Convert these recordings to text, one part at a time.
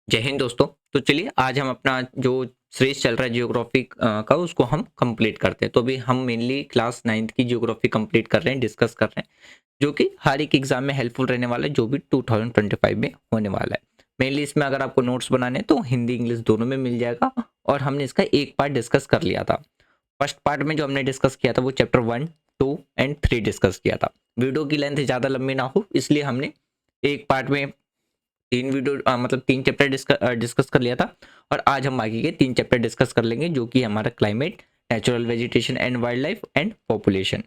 जय हिंद दोस्तों। तो चलिए आज हम अपना जो सीरीज चल रहा है जियोग्राफी का उसको हम कंप्लीट करते हैं। तो अभी हम मेनली क्लास 9th की जियोग्राफी कंप्लीट कर रहे हैं, डिस्कस कर रहे हैं, जो कि हर एक एग्जाम में हेल्पफुल रहने वाला है, जो भी 2025 में होने वाला है। मेनली इसमें अगर आपको नोट्स बनाने हैं तो हिंदी इंग्लिश दोनों में मिल जाएगा। और हमने इसका एक पार्ट डिस्कस कर लिया था। फर्स्ट पार्ट में जो हमने डिस्कस किया था वो चैप्टर 1, 2 एंड 3 डिस्कस किया था। वीडियो की लेंथ ज़्यादा लंबी ना हो इसलिए हमने एक पार्ट में तीन वीडियो मतलब तीन चैप्टर डिस्कस कर लिया था। और आज हम बाकी के तीन चैप्टर डिस्कस कर लेंगे, जो कि हमारा climate, natural vegetation and wild life and population.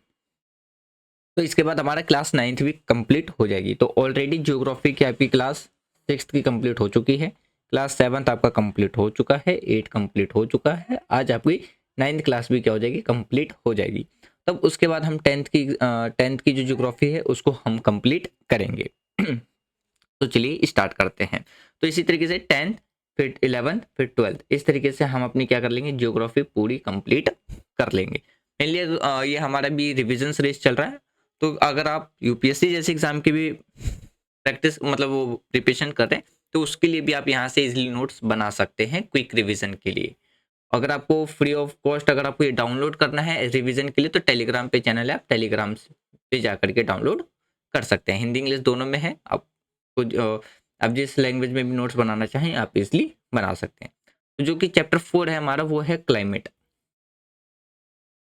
तो इसके बाद हमारा क्लास 9th भी कंप्लीट हो जाएगी। तो ऑलरेडी ज्योग्राफी की आपकी क्लास 6th की कंप्लीट हो चुकी है, क्लास 7th आपका कंप्लीट हो चुका है, 8 कंप्लीट हो चुका है। आज आपकी 9th क्लास भी क्या हो जाएगी, कंप्लीट हो जाएगी। तब उसके बाद हम 10th की जो ज्योग्राफी है उसको हम कंप्लीट करेंगे। तो चलिए स्टार्ट करते हैं। तो इसी तरीके से 10th फिर 11th फिर 12th इस तरीके से हम अपनी क्या कर लेंगे, ज्योग्राफी पूरी कंप्लीट कर लेंगे। मेनली ये हमारा भी रिवीजन रेस चल रहा है। तो अगर आप यूपीएससी जैसे एग्जाम की भी प्रैक्टिस मतलब वो प्रिपरेशन कर रहे हैं तो उसके लिए भी आप यहाँ से इजीली नोट्स बना सकते हैं क्विक रिवीजन के लिए। अगर आपको फ्री ऑफ कॉस्ट अगर आपको ये डाउनलोड करना है रिवीजन के लिए तो टेलीग्राम पे चैनल है, आप टेलीग्राम पे जा करके डाउनलोड कर सकते हैं। हिंदी इंग्लिश दोनों में है। आप जिस लैंग्वेज में भी नोट्स बनाना चाहें आप इजली बना सकते हैं। तो जो कि चैप्टर 4 है हमारा वो है क्लाइमेट।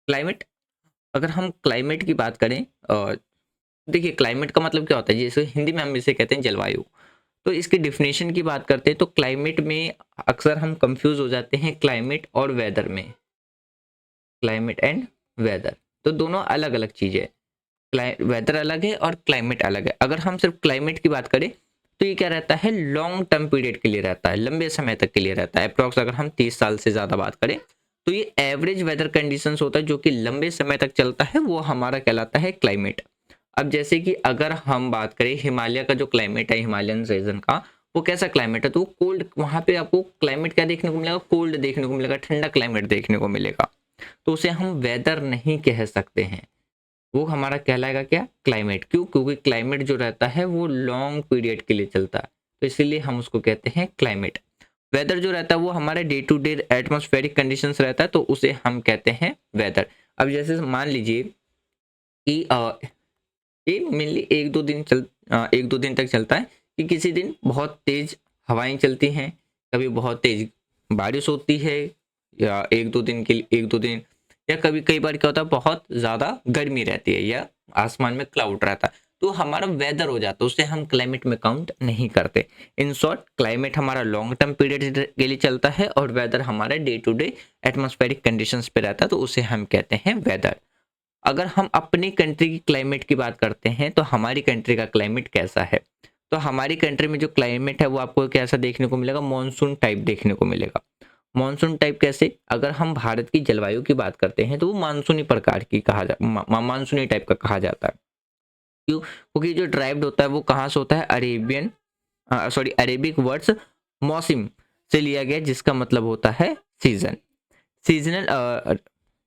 क्लाइमेट अगर हम क्लाइमेट की बात करें, देखिए क्लाइमेट का मतलब क्या होता है, जैसे हिंदी में हम इसे कहते हैं जलवायु। तो इसकी डिफिनेशन की बात करते हैं तो क्लाइमेट में अक्सर हम कंफ्यूज हो जाते हैं क्लाइमेट और वेदर में। क्लाइमेट एंड वेदर तो दोनों अलग अलग चीज़ें हैं। वेदर अलग है और क्लाइमेट अलग है। अगर हम सिर्फ क्लाइमेट की बात करें तो ये क्या रहता है, लॉन्ग टर्म पीरियड के लिए रहता है, लंबे समय तक के लिए रहता है। अप्रॉक्स अगर हम 30 साल से ज़्यादा बात करें तो ये एवरेज वेदर कंडीशंस होता है जो कि लंबे समय तक चलता है, वो हमारा कहलाता है क्लाइमेट। अब जैसे कि अगर हम बात करें हिमालय का जो क्लाइमेट है, हिमालयन रीजन का, वो कैसा क्लाइमेट है, तो वो कोल्ड, वहाँ पे आपको क्लाइमेट क्या देखने को मिलेगा, कोल्ड देखने को मिलेगा, ठंडा क्लाइमेट देखने को मिलेगा। तो उसे हम वेदर नहीं कह सकते हैं, वो हमारा कहलाएगा क्या, क्लाइमेट। क्यों? क्योंकि क्लाइमेट जो रहता है वो लॉन्ग पीरियड के लिए चलता है, तो इसीलिए हम उसको कहते हैं क्लाइमेट। वेदर जो रहता है वो हमारे day to day atmospheric conditions रहता है, तो उसे हम कहते हैं वेदर। अब जैसे मान लीजिए कि ये मेनली एक दो दिन तक चलता है कि किसी दिन बहुत तेज हवाएं चलती हैं, कभी बहुत तेज बारिश होती है, या एक दो दिन, या कभी कई बार क्या होता है बहुत ज़्यादा गर्मी रहती है या आसमान में क्लाउड रहता है, तो हमारा वेदर हो जाता है, उसे हम क्लाइमेट में काउंट नहीं करते। इन शॉर्ट क्लाइमेट हमारा लॉन्ग टर्म पीरियड के लिए चलता है और वेदर हमारा day to day atmospheric conditions पे रहता है, तो उसे हम कहते हैं वेदर। अगर हम अपनी कंट्री की क्लाइमेट की बात करते हैं तो हमारी कंट्री का क्लाइमेट कैसा है, तो हमारी कंट्री में जो क्लाइमेट है वो आपको कैसा देखने को मिलेगा, मानसून टाइप देखने को मिलेगा। मानसून टाइप कैसे, अगर हम भारत की जलवायु की बात करते हैं तो वो मानसूनी प्रकार की मानसूनी टाइप का कहा जाता है। क्यों? क्योंकि जो ड्राइव्ड होता है वो कहाँ से होता है, अरेबिक वर्ड्स मौसम से लिया गया, जिसका मतलब होता है सीजन। सीजनल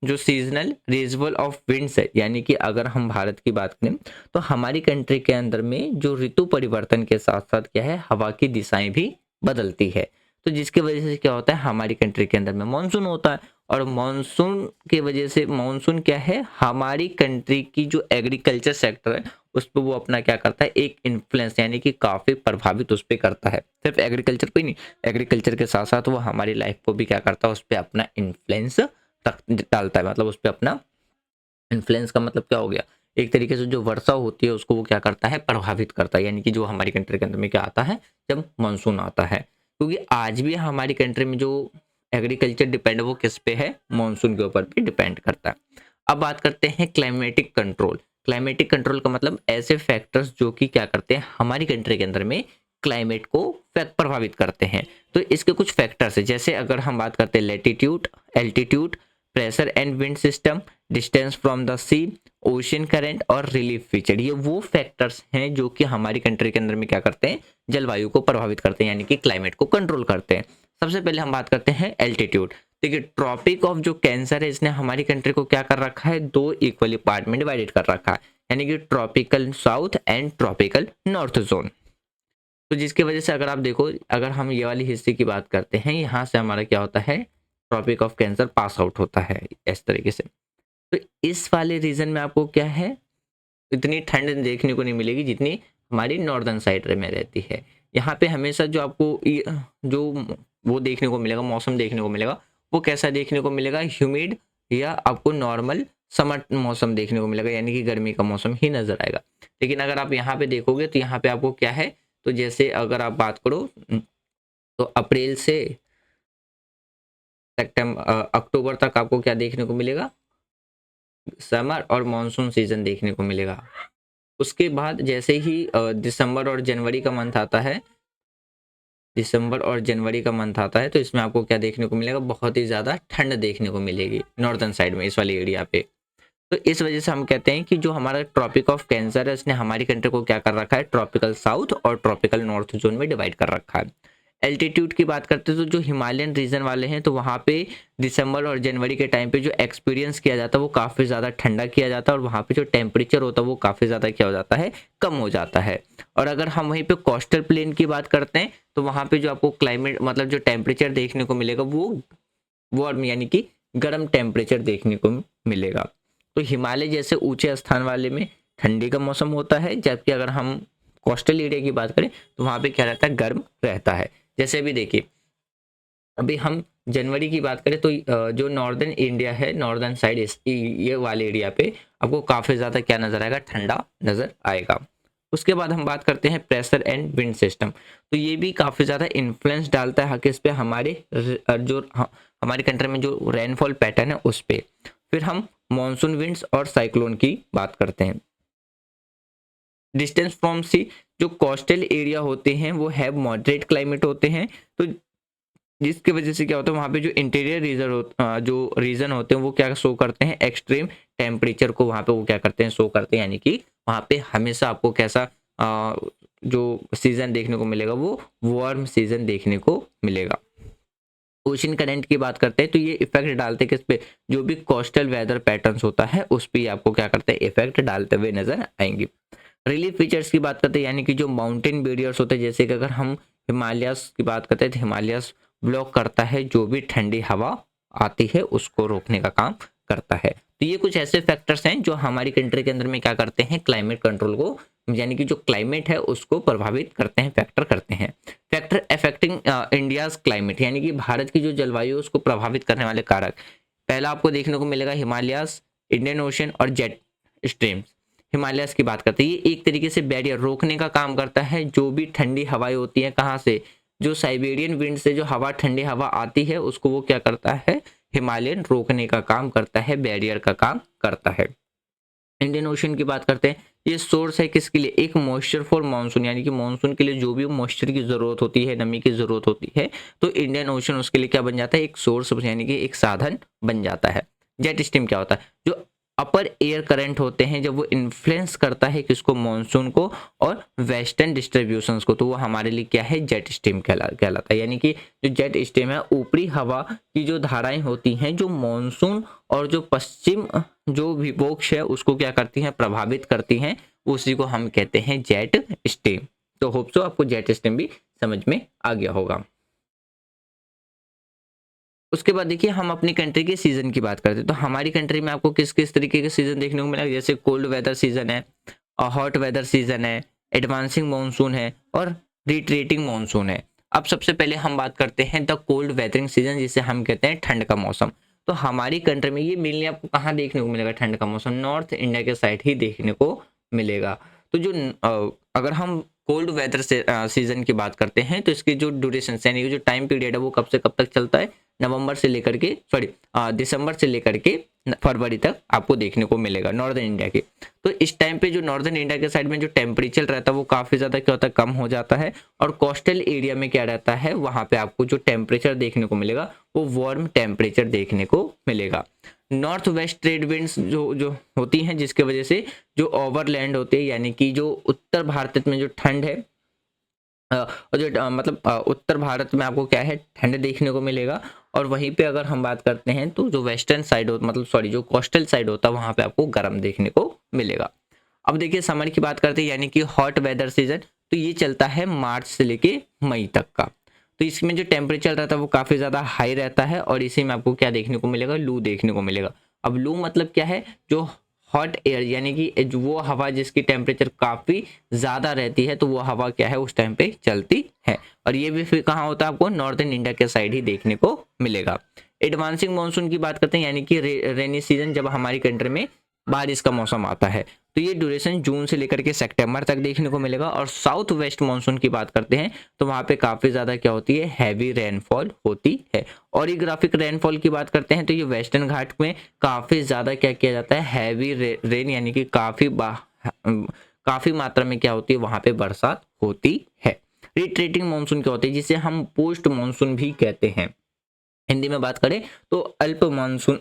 जो सीजनल रिजवल ऑफ विंड्स है, यानी कि अगर हम भारत की बात करें तो हमारी कंट्री के अंदर में जो ऋतु परिवर्तन के साथ साथ क्या है, हवा की दिशाएं भी बदलती है। तो जिसकी वजह से क्या होता है, हमारी कंट्री के अंदर में मानसून होता है। और मानसून की वजह से, मानसून क्या है, हमारी कंट्री की जो एग्रीकल्चर सेक्टर है उस पर वो अपना क्या करता है, एक इन्फ्लुएंस, यानी कि काफ़ी प्रभावित उस पर करता है। सिर्फ एग्रीकल्चर पे नहीं, एग्रीकल्चर के साथ साथ वो हमारी लाइफ को भी क्या करता है, उस पर अपना इन्फ्लुएंस डालता है। मतलब उस पर अपना इन्फ्लुएंस का मतलब क्या हो गया, एक तरीके से जो वर्षा होती है उसको वो क्या करता है, प्रभावित करता है। यानी कि जो हमारी कंट्री के अंदर में क्या आता है, जब मानसून आता है, क्योंकि आज भी हमारी कंट्री में जो एग्रीकल्चर डिपेंड है वो किस पे है, मानसून के ऊपर भी डिपेंड करता है। अब बात करते हैं क्लाइमेटिक कंट्रोल। क्लाइमेटिक कंट्रोल का मतलब ऐसे फैक्टर्स जो कि क्या करते हैं, हमारी कंट्री के अंदर में क्लाइमेट को प्रभावित करते हैं। तो इसके कुछ फैक्टर्स है, जैसे अगर हम बात करते हैं latitude, altitude, pressure and wind system, distance from the sea, ocean current और रिलीफ फीचर। ये वो फैक्टर्स हैं जो कि हमारी कंट्री के अंदर में क्या करते हैं, जलवायु को प्रभावित करते हैं, यानी कि क्लाइमेट को कंट्रोल करते हैं। सबसे पहले हम बात करते हैं एल्टीट्यूड। देखिए ट्रॉपिक ऑफ जो कैंसर है इसने हमारी कंट्री को क्या कर रखा है, दो इक्वली पार्ट में डिवाइडेड कर रखा है, यानी कि tropical south and tropical north zone. तो जिसकी वजह से अगर आप देखो, अगर हम ये वाली हिस्से की बात करते हैं, यहाँ से हमारा क्या होता है, tropic of cancer pass out होता है इस तरीके से। तो इस वाले रीजन में आपको क्या है, इतनी ठंड देखने को नहीं मिलेगी जितनी हमारी नॉर्दर्न साइड में रहती है। यहाँ पे हमेशा जो आपको जो वो देखने को मिलेगा, मौसम देखने को मिलेगा, वो कैसा देखने को मिलेगा, ह्यूमिड या आपको नॉर्मल समर मौसम देखने को मिलेगा, यानी कि गर्मी का मौसम ही नजर आएगा। लेकिन अगर आप यहाँ पे देखोगे तो यहाँ पे आपको क्या है, तो जैसे अगर आप बात करो तो अप्रैल से अक्टूबर तक आपको क्या देखने को मिलेगा, समर और मानसून सीजन देखने को मिलेगा। उसके बाद जैसे ही दिसंबर और जनवरी का मंथ आता है, दिसंबर और जनवरी का मंथ आता है, तो इसमें आपको क्या देखने को मिलेगा, बहुत ही ज़्यादा ठंड देखने को मिलेगी नॉर्दर्न साइड में, इस वाले एरिया पे। तो इस वजह से हम कहते हैं कि जो हमारा ट्रॉपिक ऑफ कैंसर है, उसने हमारी कंट्री को क्या कर रखा है, ट्रॉपिकल साउथ और ट्रॉपिकल नॉर्थ जोन में डिवाइड कर रखा है। एल्टीट्यूड की बात करते हैं तो जो हिमालयन रीजन वाले हैं, तो वहाँ पे दिसंबर और जनवरी के टाइम पे जो एक्सपीरियंस किया जाता है वो काफ़ी ज़्यादा ठंडा किया जाता है, और वहाँ पे जो टेम्परेचर होता है वो काफ़ी ज़्यादा क्या हो जाता है, कम हो जाता है। और अगर हम वहीं पे कोस्टल प्लेन की बात करते हैं, तो वहाँ पे जो आपको क्लाइमेट मतलब जो टेम्परेचर देखने को मिलेगा वो वार्म यानी कि गर्म टेम्परेचर देखने को मिलेगा। तो हिमालय जैसे ऊंचे स्थान वाले में ठंडी का मौसम होता है, जबकि अगर हम कोस्टल एरिया की बात करें तो वहाँ पे क्या रहता है, गर्म रहता है। जैसे अभी देखिए, अभी हम जनवरी की बात करें तो जो नॉर्दर्न इंडिया है, नॉर्दर्न साइड ये वाले एरिया पे आपको काफ़ी ज़्यादा क्या नज़र आएगा, ठंडा नज़र आएगा। उसके बाद हम बात करते हैं प्रेशर एंड विंड सिस्टम। तो ये भी काफ़ी ज़्यादा इन्फ्लुएंस डालता है किस पे, हमारे हमारी कंट्री में जो रेनफॉल पैटर्न है उस पे। फिर हम मॉनसून विंड्स और साइक्लोन की बात करते हैं। डिस्टेंस फ्रॉम सी, जो कोस्टल एरिया होते हैं वो हैव मॉडरेट क्लाइमेट होते हैं, तो जिसकी वजह से क्या होता है, वहाँ पे जो इंटीरियर जो रीजन होते हैं वो क्या शो करते हैं, एक्सट्रीम टेम्परेचर को वहाँ पे वो क्या करते हैं, शो करते हैं। यानी कि वहाँ पे हमेशा आपको कैसा जो सीजन देखने को मिलेगा वो वार्म सीजन देखने को मिलेगा। ओशन करंट की बात करते हैं तो ये इफेक्ट डालते हैं किस पे, जो भी कोस्टल वेदर पैटर्न्स होता है उस पे आपको क्या करते हैं, इफेक्ट डालते हुए नजर आएंगे। रिलीफ फीचर्स की बात करते हैं, यानी कि जो माउंटेन बैरियर्स होते हैं, जैसे कि अगर हम हिमालयस की बात करते हैं तो हिमालयस ब्लॉक करता है, जो भी ठंडी हवा आती है उसको रोकने का काम करता है। तो ये कुछ ऐसे फैक्टर्स हैं जो हमारी कंट्री के अंदर में क्या करते हैं, क्लाइमेट कंट्रोल को, यानी कि जो क्लाइमेट है उसको प्रभावित करते हैं, फैक्टर करते हैं। फैक्टर अफेक्टिंग इंडियाज क्लाइमेट, यानी कि भारत की जो जलवायु है उसको प्रभावित करने वाले कारक, पहला आपको देखने को मिलेगा हिमालयस, इंडियन ओशन और जेट स्ट्रीम्स। हिमालयस की बात करते हैं, ये एक तरीके से बैरियर रोकने का काम करता है, जो भी ठंडी हवाएं होती हैं कहाँ से, जो साइबेरियन विंड से जो हवा, ठंडी हवा आती है उसको वो क्या करता है, हिमालयन रोकने का काम करता है, बैरियर का काम करता है। इंडियन ओशन की बात करते हैं, ये सोर्स है किसके लिए, एक मॉइस्चर फॉर मानसून, यानी कि मानसून के लिए जो भी मॉइस्चर की जरूरत होती है, नमी की जरूरत होती है, तो इंडियन ओशन उसके लिए क्या बन जाता है, एक सोर्स यानी कि एक साधन बन जाता है। जेट स्ट्रीम क्या होता है, जो अपर एयर करंट होते हैं, जब वो इन्फ्लुएंस करता है किसको, मॉनसून को और वेस्टर्न डिस्ट्रीब्यूशंस को, तो वो हमारे लिए क्या है, जेट स्ट्रीम कहलाता है। यानी कि जो जेट स्ट्रीम है, ऊपरी हवा की जो धाराएं होती हैं, जो मॉनसून और जो पश्चिम जो विपक्ष है उसको क्या करती हैं, प्रभावित करती हैं, उसी को हम कहते हैं जेट स्ट्रीम। तो होप सो आपको जेट स्ट्रीम भी समझ में आ गया होगा। उसके बाद देखिए, हम अपनी कंट्री के सीजन की बात करते हैं, तो हमारी कंट्री में आपको किस किस तरीके के सीजन देखने को मिलेगा, जैसे कोल्ड वेदर सीजन है, हॉट वेदर सीजन है, एडवांसिंग मानसून है और रिट्रीटिंग मानसून है। अब सबसे पहले हम बात करते हैं द कोल्ड वेदरिंग सीजन, जिसे हम कहते हैं ठंड का मौसम। तो हमारी कंट्री में ये मेनली आपको कहाँ देखने को मिलेगा, ठंड का मौसम नॉर्थ इंडिया के साइड ही देखने को मिलेगा। तो जो अगर हम कोल्ड वेदर से सीजन की बात करते हैं, तो इसकी जो ड्यूरेशन यानी कि जो टाइम पीरियड है वो कब से कब तक चलता है, नवंबर से लेकर के दिसंबर से लेकर के फरवरी तक आपको देखने को मिलेगा नॉर्दर्न इंडिया के। तो इस टाइम पे जो नॉर्दर्न इंडिया के साइड में जो टेम्परेचर रहता है वो काफ़ी ज़्यादा क्या होता है, कम हो जाता है, और कोस्टल एरिया में क्या रहता है, वहाँ पे आपको जो टेम्परेचर देखने को मिलेगा वो वार्म टेम्परेचर देखने को मिलेगा। नॉर्थ वेस्ट ट्रेड विंड्स जो जो होती हैं, जिसके वजह से जो ओवरलैंड होते हैं, यानी कि जो उत्तर भारत में जो ठंड है, और जो उत्तर भारत में आपको क्या है, ठंड देखने को मिलेगा। और वहीं पे अगर हम बात करते हैं तो जो वेस्टर्न साइड हो जो कोस्टल साइड होता है वहाँ पे आपको गर्म देखने को मिलेगा। अब देखिए समर की बात करते हैं, यानी कि हॉट वेदर सीजन। तो ये चलता है मार्च से लेके मई तक का। तो इसमें जो टेम्परेचर रहता है वो काफ़ी ज़्यादा हाई रहता है और इसी में आपको क्या देखने को मिलेगा, लू देखने को मिलेगा। अब लू मतलब क्या है, जो हॉट एयर यानी कि वो हवा जिसकी टेम्परेचर काफ़ी ज़्यादा रहती है, तो वो हवा क्या है उस टाइम पे चलती है। और ये भी फिर कहाँ होता है, आपको नॉर्दर्न इंडिया के साइड ही देखने को मिलेगा। एडवांसिंग मानसून की बात करते हैं, यानी कि रेनी सीजन जब हमारी कंट्री में बारिश का मौसम आता है, तो ये ड्यूरेशन जून से लेकर के सितंबर तक देखने को मिलेगा। और साउथ वेस्ट मानसून की बात करते हैं तो वहाँ पे काफ़ी ज़्यादा क्या होती है, हैवी रेनफॉल होती है। और ग्राफिक रेनफॉल की बात करते हैं तो ये वेस्टर्न घाट में काफ़ी ज़्यादा क्या किया जाता है, हैवी रेन यानी कि काफ़ी मात्रा में क्या होती है वहाँ पे बरसात होती है। रिट्रेटिंग मानसून क्या होती है, जिसे हम पोस्ट मानसून भी कहते हैं। हिंदी में बात करें तो अल्प मानसून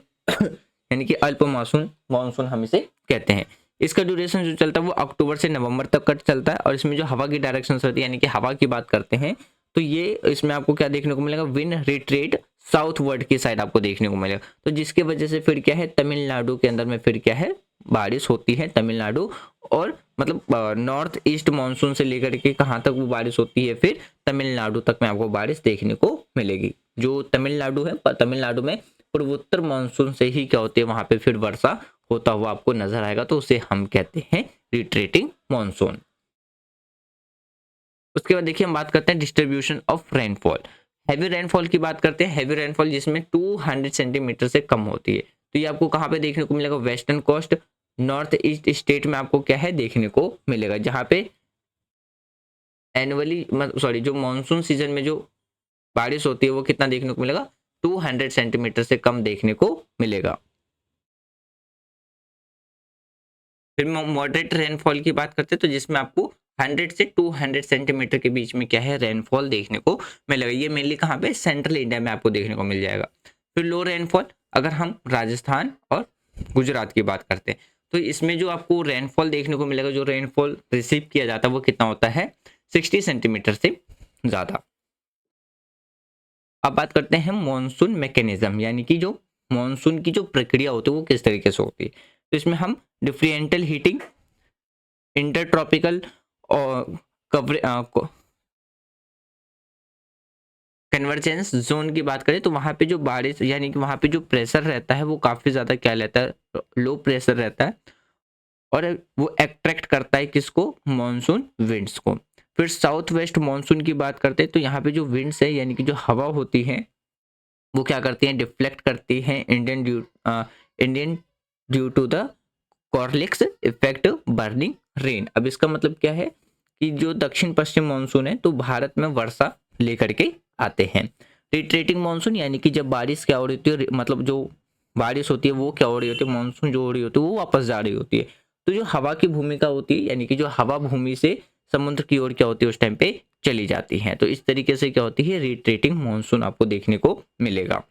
यानी कि अल्प मानसून मानसून हम इसे कहते हैं। इसका ड्यूरेशन जो चलता है वो अक्टूबर से नवंबर तक का चलता है। और इसमें जो हवा की डायरेक्शन रहती है यानी कि हवा की बात करते हैं तो ये इसमें आपको क्या देखने को मिलेगा, विंड रिट्रेट साउथ वर्ड की साइड आपको देखने को मिलेगा। तो जिसके वजह से फिर क्या है, तमिलनाडु के अंदर में फिर क्या है, बारिश होती है। तमिलनाडु और मतलब नॉर्थ ईस्ट मानसून से लेकर के कहाँ तक वो बारिश होती है, फिर तमिलनाडु तक में आपको बारिश देखने को मिलेगी। जो तमिलनाडु है, तमिलनाडु में पूर्वोत्तर मानसून से ही क्या होती है वहां पे फिर वर्षा होता हुआ आपको नजर आएगा, तो उसे हम कहते हैं रिट्रेटिंग मानसून। उसके बाद देखिए हम बात करते हैं distribution of rainfall. Heavy rainfall की बात करते हैं, हैवी रेनफॉल जिसमें 200 सेंटीमीटर से कम होती है, तो ये आपको कहाँ पे देखने को मिलेगा, western coast north east state में आपको क्या है देखने को मिलेगा, जहाँ पे एनुअली सॉरी जो मानसून सीजन में जो बारिश होती है वो कितना देखने को मिलेगा, 200 सेंटीमीटर से कम देखने को मिलेगा। फिर मॉडरेट रेनफॉल की बात करते हैं तो जिसमें आपको 100 से 200 सेंटीमीटर के बीच में क्या है रेनफॉल देखने को मिलेगा। ये मेनली कहाँ पे, सेंट्रल इंडिया में आपको देखने को मिल जाएगा। फिर लो रेनफॉल, अगर हम राजस्थान और गुजरात की बात करते हैं तो इसमें जो आपको रेनफॉल देखने को मिलेगा, जो रेनफॉल रिसीव किया जाता है वो कितना होता है, 60 सेंटीमीटर से ज़्यादा। अब बात करते हैं मानसून मैकेनिज्म, यानी कि जो मानसून की जो प्रक्रिया होती है वो किस तरीके से होती है। तो इसमें हम डिफरेंशियल हीटिंग, इंटरट्रॉपिकल और कन्वर्जेंस जोन की बात करें तो वहाँ पे जो बारिश यानी कि वहाँ पे जो प्रेशर रहता है वो काफ़ी ज़्यादा क्या रहता है, लो प्रेशर रहता है। और वो अट्रैक्ट करता है किसको, मानसून विंड्स को। फिर साउथ वेस्ट मानसून की बात करते हैं तो यहाँ पे जो विंड्स है यानी कि जो हवा होती है वो क्या करती हैं, डिफ्लेक्ट करती हैं Indian due to the Coriolis effect burning rain. अब इसका मतलब क्या है कि जो दक्षिण पश्चिम मानसून है तो भारत में वर्षा लेकर के आते हैं। रिट्रेटिंग मानसून यानी कि जब बारिश क्या हो रही होती है, मतलब जो बारिश होती है वो क्या हो रही होती है, मानसून जो हो रही होती है वो वापस जा रही होती है। तो जो हवा की भूमिका होती है यानी कि जो हवा भूमि से समुद्र की ओर क्या होती है उस टाइम पे चली जाती है। तो इस तरीके से क्या होती है, रिट्रेटिंग मानसून आपको देखने को मिलेगा।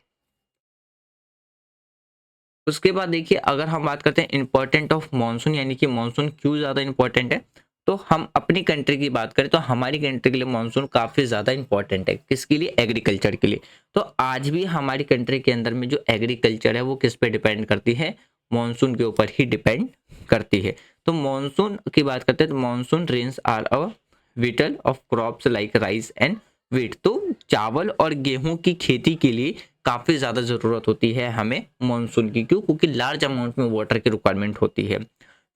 उसके बाद देखिए अगर हम बात करते हैं इंपॉर्टेंट ऑफ मानसून, यानी कि मानसून क्यों ज़्यादा इंपॉर्टेंट है, तो हम अपनी कंट्री की बात करें तो हमारी कंट्री के लिए मानसून काफ़ी ज़्यादा इंपॉर्टेंट है। किसके लिए, एग्रीकल्चर के लिए। तो आज भी हमारी कंट्री के अंदर में जो एग्रीकल्चर है वो किस पे डिपेंड करती है, मानसून के ऊपर ही डिपेंड करती है। तो मानसून की बात करते हैं तो monsoon rains are a vital of crops like rice and wheat. तो चावल और गेहूं की खेती के लिए काफ़ी ज़्यादा ज़रूरत होती है हमें मानसून की। क्यों, क्योंकि लार्ज अमाउंट में वाटर की रिक्वायरमेंट होती है।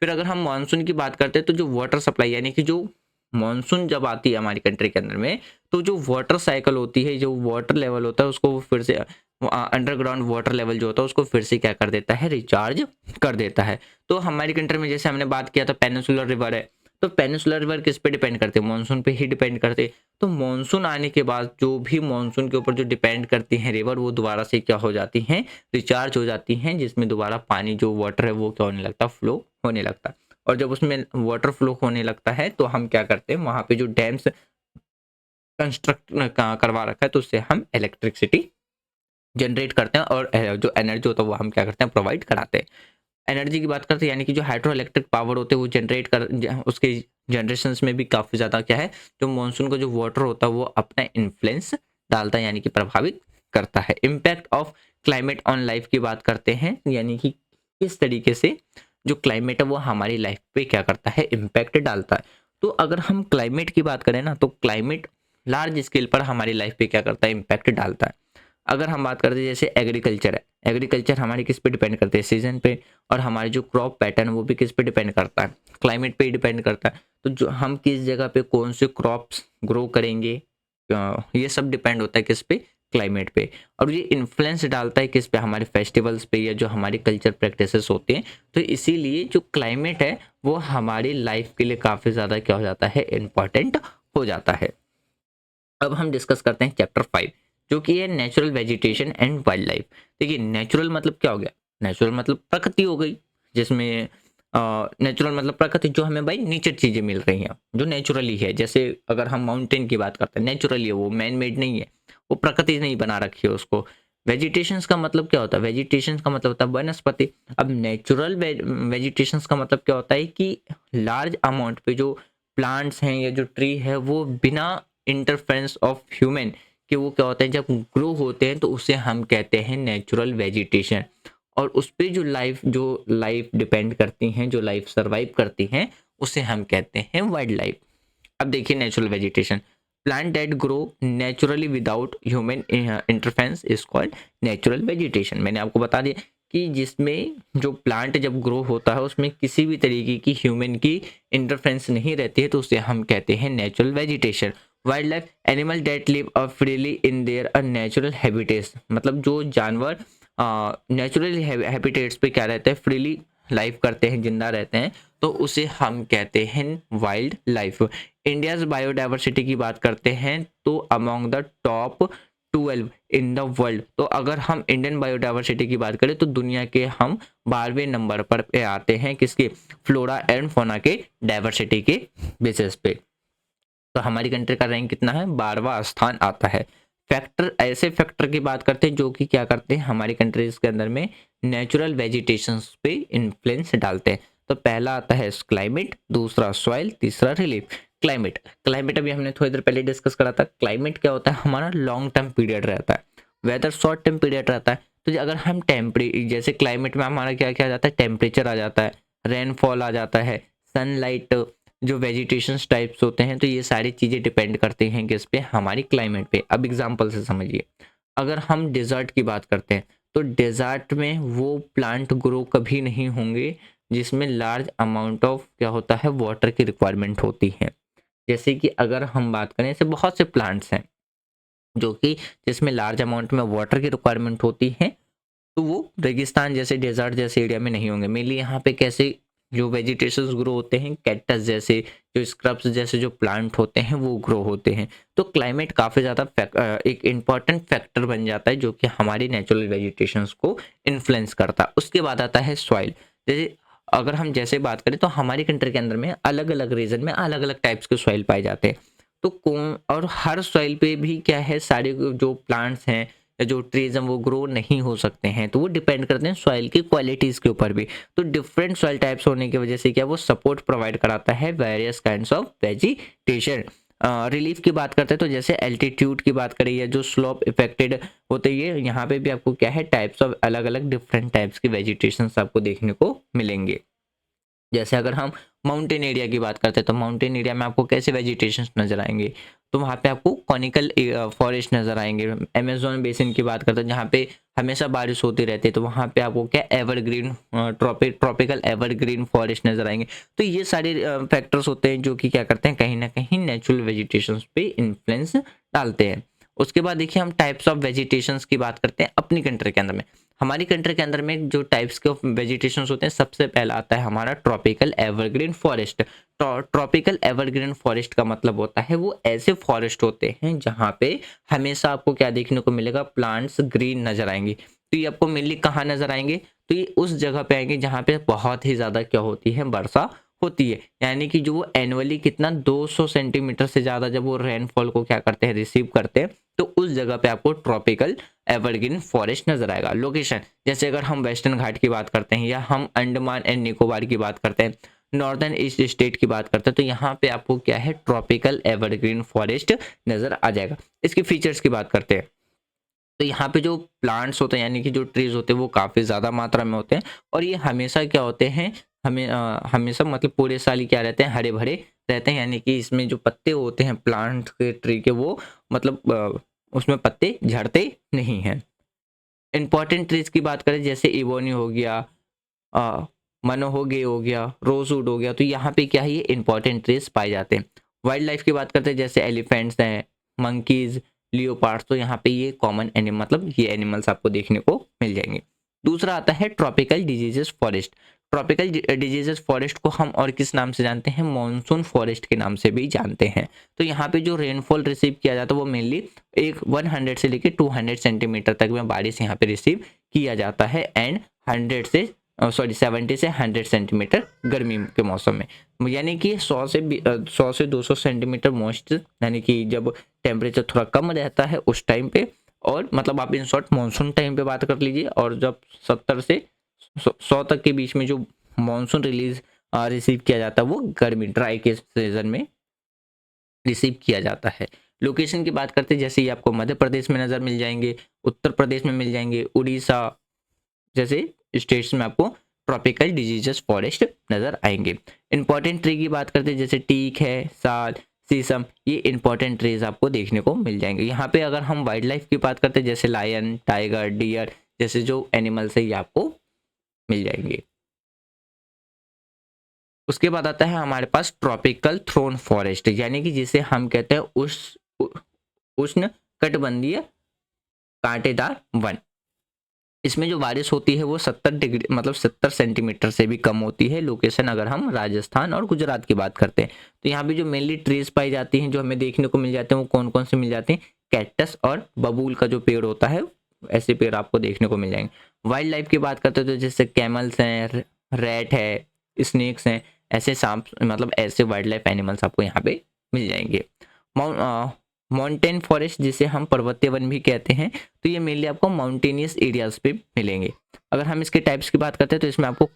फिर अगर हम मानसून की बात करते हैं तो जो वाटर सप्लाई यानी कि जो मानसून जब आती है हमारी कंट्री के अंदर में तो जो वाटर साइकिल होती है, जो वाटर लेवल होता है उसको फिर से अंडरग्राउंड वाटर लेवल जो होता है उसको फिर से क्या कर देता है, रिचार्ज कर देता है। तो हमारी कंट्री में जैसे हमने बात किया था पेनिनसुलर रिवर है, तो पेनिनसुलर रिवर किस पे डिपेंड करते हैं, मानसून पे ही डिपेंड करते हैं। तो मानसून आने के बाद जो भी मानसून के ऊपर जो डिपेंड करती हैं रिवर वो दोबारा से क्या हो जाती हैं, रिचार्ज हो जाती हैं, जिसमें दोबारा पानी जो वाटर है वो क्या होने लगता है, फ्लो होने लगता है। और जब उसमें वाटर फ्लो होने लगता है तो हम क्या करते हैं, वहाँ पे जो डैम्स कंस्ट्रक्ट करवा रखा है तो उससे हम इलेक्ट्रिसिटी जनरेट करते हैं और जो एनर्जी होता है वो हम क्या करते हैं, प्रोवाइड कराते हैं। एनर्जी की बात करते हैं यानी कि जो हाइड्रो इलेक्ट्रिक पावर होते हैं वो जनरेट कर उसके जनरेशंस में भी काफ़ी ज़्यादा क्या है, जो मानसून का जो वाटर होता है वो अपना इन्फ्लुएंस डालता है यानी कि प्रभावित करता है। Impact of climate on life की बात करते हैं, यानी कि किस तरीके से जो क्लाइमेट है वो हमारी लाइफ पे क्या करता है, इम्पैक्ट डालता है। तो अगर हम क्लाइमेट की बात करें ना, तो क्लाइमेट लार्ज स्केल पर हमारी लाइफ पे क्या करता है, इम्पैक्ट डालता है। अगर हम बात करते हैं जैसे एग्रीकल्चर है, एग्रीकल्चर हमारी किस पे डिपेंड करते हैं, सीजन पे, और हमारे जो क्रॉप पैटर्न वो भी किस पे डिपेंड करता है, क्लाइमेट पे ही डिपेंड करता है। तो जो हम किस जगह पे कौन से क्रॉप्स ग्रो करेंगे, ये सब डिपेंड होता है किस पे, क्लाइमेट पे। और ये इन्फ्लुएंस डालता है किस पे, हमारे फेस्टिवल्स पे या जो हमारी कल्चर प्रैक्टिसेस होते हैं। तो इसीलिए जो क्लाइमेट है वो हमारी लाइफ के लिए काफ़ी ज़्यादा क्या हो जाता है, इम्पॉर्टेंट हो जाता है। अब हम डिस्कस करते हैं चैप्टर 5, जो कि है natural vegetation and wild life. देखिए नेचुरल मतलब क्या हो गया, नेचुरल मतलब प्रकृति हो गई, जिसमें नेचुरल मतलब प्रकृति, जो हमें भाई नेचर चीज़ें मिल रही हैं जो नेचुरली है। जैसे अगर हम माउंटेन की बात करते हैं, नेचुरली है वो, मैन मेड नहीं है, वो प्रकृति नहीं बना रखी है उसको। वेजिटेशंस का मतलब क्या होता है, वेजिटेशंस का मतलब होता है वनस्पति। अब नेचुरल वेजिटेशंस का मतलब क्या होता है कि लार्ज अमाउंट पे जो प्लांट्स हैं या जो ट्री है वो बिना इंटरफेरेंस ऑफ ह्यूमन कि वो क्या होता है, जब ग्रो होते हैं तो उसे हम कहते हैं नेचुरल वेजिटेशन। और उस पे जो लाइफ डिपेंड करती हैं, जो लाइफ सर्वाइव करती हैं, उसे हम कहते हैं वाइल्ड लाइफ। अब देखिए natural vegetation, plant that grow naturally without human interference is called natural vegetation. मैंने आपको बता दिया कि जिसमें जो प्लांट जब ग्रो होता है उसमें किसी भी तरीके की ह्यूमन की इंटरफेरेंस नहीं रहती है, तो उसे हम कहते हैं natural vegetation. Wild life, animal that live freely in their a natural habitats, मतलब जो जानवर नेचुरल हैबिटेट्स पे क्या रहते हैं, फ्रीली लाइफ करते हैं, जिंदा रहते हैं, तो उसे हम कहते हैं वाइल्ड लाइफ। इंडियाज बायोडाइवर्सिटी की बात करते हैं तो among the top 12 in the world. तो अगर हम इंडियन बायोडाइवर्सिटी की बात करें तो दुनिया के हम 12वें नंबर पर पे आते हैं, किसके, फ्लोरा एंड फौना के डाइवर्सिटी के बेसिस पे। तो हमारी कंट्री का रैंक कितना है, 12वां स्थान आता है। फैक्टर, ऐसे फैक्टर की बात करते हैं जो कि क्या करते हैं हमारी कंट्रीज के अंदर में नेचुरल वेजिटेशन पे इन्फ्लुएंस डालते हैं। तो पहला आता है क्लाइमेट, दूसरा सॉइल, तीसरा रिलीफ। क्लाइमेट, क्लाइमेट अभी हमने थोड़ी देर पहले डिस्कस करा था। क्लाइमेट क्या होता है, हमारा लॉन्ग टर्म पीरियड रहता है, वेदर शॉर्ट टर्म पीरियड रहता है। तो अगर हम जैसे क्लाइमेट में हमारा क्या क्या आ जाता है, टेम्परेचर आ जाता है, रेनफॉल आ जाता है, सनलाइट, जो वेजिटेशन टाइप्स होते हैं, तो ये सारी चीज़ें डिपेंड करते हैं किस पे, हमारी क्लाइमेट पे। अब एग्जांपल से समझिए, अगर हम डेजर्ट की बात करते हैं तो डेजर्ट में वो प्लांट ग्रो कभी नहीं होंगे जिसमें लार्ज अमाउंट ऑफ क्या होता है, वाटर की रिक्वायरमेंट होती है। जैसे कि अगर हम बात करें, ऐसे बहुत से प्लांट्स हैं जो कि जिसमें लार्ज अमाउंट में वाटर की रिक्वायरमेंट होती है, तो वो रेगिस्तान जैसे डेजर्ट जैसे एरिया में नहीं होंगे। मेनली यहाँ पे कैसे जो वेजिटेशंस ग्रो होते हैं, कैक्टस जैसे, जो स्क्रब्स जैसे जो प्लांट होते हैं वो ग्रो होते हैं। तो क्लाइमेट काफ़ी ज़्यादा एक इम्पॉर्टेंट फैक्टर बन जाता है जो कि हमारी नेचुरल वेजिटेशंस को इन्फ्लुएंस करता है। उसके बाद आता है सॉइल। जैसे अगर हम जैसे बात करें तो हमारी कंट्री के अंदर में अलग अलग रीजन में अलग अलग टाइप्स के सॉइल पाए जाते हैं। तो कौन, और हर सॉइल पे भी क्या है, सारे जो प्लांट्स हैं या जो ट्रीज हैं वो ग्रो नहीं हो सकते हैं, तो वो डिपेंड करते हैं सॉइल की क्वालिटीज़ के ऊपर भी। तो डिफरेंट सॉइल टाइप्स होने की वजह से क्या वो सपोर्ट प्रोवाइड कराता है various kinds of vegetation. Relief की बात करते हैं तो जैसे एल्टीट्यूड की बात करें या जो स्लोप इफेक्टेड होते हैं, यहाँ पे भी आपको क्या है, टाइप्स ऑफ अलग अलग डिफरेंट टाइप्स की वेजिटेशन आपको देखने को मिलेंगे। जैसे अगर हम माउंटेन एरिया की बात करते हैं तो माउंटेन एरिया में आपको कैसे वेजिटेशन नजर आएंगे, तो वहाँ पे आपको कॉनिकल फॉरेस्ट नजर आएंगे। अमेजोन बेसिन की बात करते हैं जहाँ पे हमेशा बारिश होती रहती है, तो वहाँ पे आपको क्या एवरग्रीन ट्रॉपिकल एवरग्रीन फॉरेस्ट नजर आएंगे। तो ये सारे फैक्टर्स होते हैं जो कि क्या करते हैं, कहीं ना कहीं नेचुरल वेजिटेशन पे इन्फ्लुएंस डालते हैं। उसके बाद देखिए हम टाइप्स ऑफ वेजिटेशंस की बात करते हैं अपनी कंट्री के अंदर में। हमारी कंट्री के अंदर में जो टाइप्स के वेजिटेशन होते हैं, सबसे पहला आता है हमारा tropical evergreen forest. Tropical evergreen forest का मतलब होता है वो ऐसे फॉरेस्ट होते हैं जहाँ पे हमेशा आपको क्या देखने को मिलेगा, प्लांट्स ग्रीन नजर आएंगे। तो ये आपको मेनली कहाँ नजर आएंगे, तो ये उस जगह पे आएंगे जहाँ पे बहुत ही ज़्यादा क्या होती है, वर्षा होती है। यानी कि जो वो एनुअली कितना 200 सेंटीमीटर से ज़्यादा जब वो रेनफॉल को क्या करते हैं, रिसीव करते हैं, तो उस जगह पे आपको ट्रॉपिकल एवरग्रीन फॉरेस्ट नजर आएगा। लोकेशन, जैसे अगर हम वेस्टर्न घाट की बात करते हैं या हम अंडमान एंड निकोबार की बात करते हैं, नॉर्दर्न ईस्ट स्टेट की बात करते हैं, तो यहाँ पे आपको क्या है, ट्रॉपिकल एवरग्रीन फॉरेस्ट नजर आ जाएगा। इसके फीचर्स की बात करते हैं तो यहाँ पे जो प्लांट्स होते हैं यानी कि जो ट्रीज होते हैं वो काफ़ी ज़्यादा मात्रा में होते हैं, और ये हमेशा क्या होते हैं, हमेशा मतलब पूरे साल ही क्या रहते हैं, हरे भरे रहते हैं, यानी कि इसमें जो पत्ते होते हैं प्लांट के ट्री के वो मतलब उसमें पत्ते झड़ते नहीं हैं। इम्पोर्टेंट ट्रीज़ की बात करें जैसे इबोनी हो गया, अ, मनोहोगे हो गया, रोज़वुड हो गया, तो यहाँ पे क्या है ये इम्पोर्टेंट ट्रीज़ पाए जाते हैं। वाइल्ड लाइफ़ की बात करते हैं जैसे एलिफेंट्स हैं, मंकीज़, लियोपार्ड्स, तो यहाँ पे ये कॉमन मतलब ये एनिमल्स आपको देखने को मिल जाएँगे। दूसरा आता है tropical diseases forest. Tropical diseases forest को हम और किस नाम से जानते हैं? मॉनसून फॉरेस्ट के नाम से भी जानते हैं। तो यहाँ पे जो रेनफॉल रिसीव किया जाता है वो मेनली 100 से लेके 200 सेंटीमीटर तक में बारिश यहाँ पे रिसीव किया जाता है, एंड 70 से 100 सेंटीमीटर गर्मी के मौसम में, यानी कि 100 से 200 सेंटीमीटर मोस्ट, यानी कि जब टेम्परेचर थोड़ा कम रहता है उस टाइम पे, और मतलब आप इन शॉर्ट मानसून टाइम पे बात कर लीजिए, और जब 70 से 100 तक के बीच में जो मानसून रिसीव किया जाता है वो गर्मी ड्राई के सीजन में रिसीव किया जाता है। लोकेशन की बात करते हैं जैसे ये आपको मध्य प्रदेश में नज़र मिल जाएंगे, उत्तर प्रदेश में मिल जाएंगे, उड़ीसा जैसे स्टेट्स में आपको ट्रॉपिकल डिजीजेस फॉरेस्ट नज़र आएंगे। इंपॉर्टेंट ट्री की बात करते हैं जैसे टीक है, साल, शीशम, ये इंपॉर्टेंट ट्रीज आपको देखने को मिल जाएंगे। यहाँ पे अगर हम वाइल्ड लाइफ की बात करते हैं जैसे लायन, टाइगर, डियर जैसे जो एनिमल्स है ये आपको मिल जाएंगे। उसके बाद आता है हमारे पास ट्रॉपिकल थ्रोन फॉरेस्ट, यानी कि जिसे हम कहते हैं उष्ण कटिबंधीय कांटेदार वन। इसमें जो बारिश होती है वो 70 डिग्री मतलब 70 सेंटीमीटर से भी कम होती है। लोकेशन अगर हम राजस्थान और गुजरात की बात करते हैं तो यहाँ पे जो मेनली ट्रीज पाई जाती हैं जो हमें देखने को मिल जाते हैं वो कौन कौन से मिल जाते हैं? कैक्टस और बबूल का जो पेड़ होता है, ऐसे पेड़ आपको देखने को मिल जाएंगे। वाइल्ड लाइफ की बात करते हैं तो जैसे कैमल्स हैं, रैट है, स्नेक्स हैं, ऐसे सांप मतलब ऐसे वाइल्ड लाइफ एनिमल्स आपको यहाँ पे मिल जाएंगे। माउंटेन फॉरेस्ट जिसे हम पर्वतीय वन भी कहते हैं, तो ये मेनली आपको माउंटेनियस एरियाज पे मिलेंगे। अगर हम इसके टाइप्स की बात करते हैं तो इसमें आपको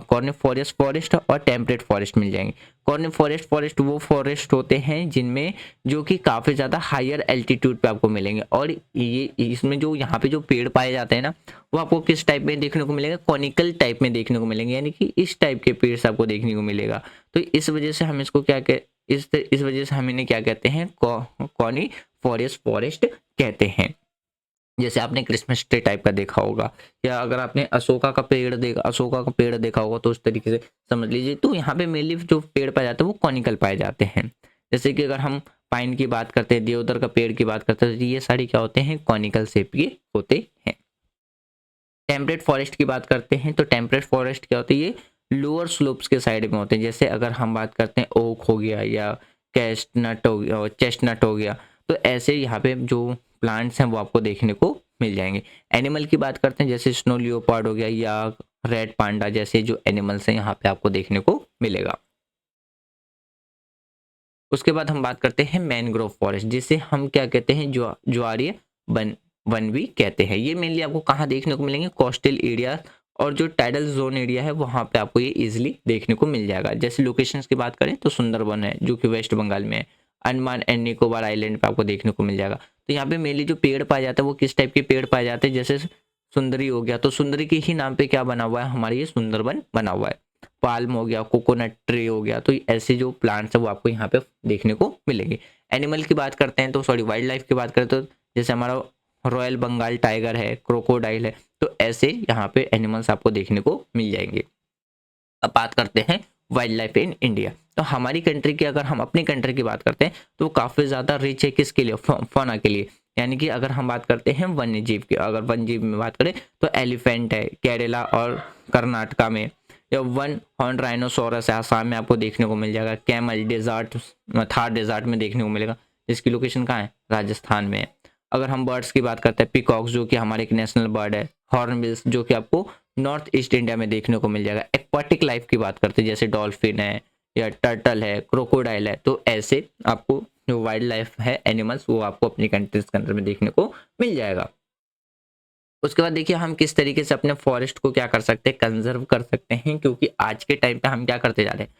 कॉर्निफोरस फॉरेस्ट और टेम्परेट फॉरेस्ट मिल जाएंगे। फॉरेस्ट वो फॉरेस्ट होते हैं जिनमें जो कि काफ़ी ज़्यादा हायर एल्टीट्यूड पे आपको मिलेंगे, और ये इसमें जो यहाँ पे जो पेड़ पाए जाते हैं ना वो आपको किस टाइप में देखने को मिलेगा? कॉनिकल टाइप में देखने को मिलेंगे, यानी कि इस टाइप के पेड़ से आपको देखने को मिलेगा। तो इस वजह से हम इसको क्या इस वजह से हम इन्हें क्या कहते हैं? कॉनिफोरस फॉरेस्ट कहते हैं। जैसे आपने क्रिसमस ट्री टाइप का देखा होगा, या अगर आपने अशोका का पेड़ देखा होगा तो उस तरीके से समझ लीजिए। तो यहाँ पे मेनली जो पेड़ पाए जाते हैं वो कॉनिकल पाए जाते हैं। जैसे कि अगर हम पाइन की बात करते हैं, देवदार का पेड़ की बात करते हैं, तो ये सारी क्या होते हैं? कॉनिकल शेप के होते हैं। टेम्परेट फॉरेस्ट की बात करते हैं तो टेम्परेट फॉरेस्ट क्या होती है? ये लोअर स्लोप्स के साइड में होते हैं। जैसे अगर हम बात करते हैं ओक हो गया या कैस्टनट हो गया, चेस्टनट हो गया, तो ऐसे यहाँ पे जो प्लांट्स हैं वो आपको देखने को मिल जाएंगे। एनिमल की बात करते हैं जैसे स्नो लियोपार्ड हो गया या रेड पांडा जैसे जो एनिमल्स हैं यहाँ पे आपको देखने को मिलेगा। उसके बाद हम बात करते हैं मैनग्रोव फॉरेस्ट जिसे हम क्या कहते हैं? ज्वारीय वन वन भी कहते हैं। ये मेनली आपको कहाँ देखने को मिलेंगे? कोस्टल एरिया और जो टाइडल जोन एरिया है वहाँ पे आपको ये इजीली देखने को मिल जाएगा। जैसे लोकेशंस की बात करें तो सुंदरबन है जो कि वेस्ट बंगाल में है, अंडमान एंड निकोबार आइलैंड पे आपको देखने को मिल जाएगा। तो यहाँ पे मेनली जो पेड़ पाए जाते हैं वो किस टाइप के पेड़ पाए जाते हैं? जैसे सुंदरी हो गया, तो सुंदरी के ही नाम पे क्या बना हुआ है? हमारे ये सुंदरबन बना हुआ है। पाल्म हो गया, कोकोनट ट्री हो गया, तो ऐसे जो प्लांट्स है वो आपको यहाँ पे देखने को मिलेंगे। एनिमल की बात करते हैं तो वाइल्ड लाइफ की बात करें तो जैसे हमारा रॉयल बंगाल टाइगर है, क्रोकोडाइल है, तो ऐसे यहाँ पे एनिमल्स आपको देखने को मिल जाएंगे। अब बात करते हैं वाइल्ड लाइफ इन इंडिया। तो हमारी कंट्री की अगर हम अपनी कंट्री की बात करते हैं तो काफ़ी ज़्यादा रिच है किसके लिए? फौना के लिए। यानी कि अगर हम बात करते हैं वन्य जीव की, अगर वन्य जीव में बात करें तो एलिफेंट है केरला और कर्नाटका में, या वन हॉर्न राइनोसोरस है आसाम में आपको देखने को मिल जाएगा। कैमल डेजर्ट थार डेजर्ट में देखने को मिलेगा, जिसकी लोकेशन कहाँ है? राजस्थान में है। अगर हम बर्ड्स की बात करते हैं पिकॉक्स जो कि हमारे एक नेशनल बर्ड है, हॉर्नबिल्स जो कि आपको नॉर्थ ईस्ट इंडिया में देखने को मिल जाएगा। एक्वाटिक लाइफ की बात करते हैं जैसे डॉल्फिन है या टर्टल है, क्रोकोडाइल है, तो ऐसे आपको जो वाइल्ड लाइफ है एनिमल्स वो आपको अपनी कंट्रीज के अंदर में देखने को मिल जाएगा। उसके बाद देखिए हम किस तरीके से अपने फॉरेस्ट को क्या कर सकते हैं? कंजर्व कर सकते हैं, क्योंकि आज के टाइम पे हम क्या करते जा रहे हैं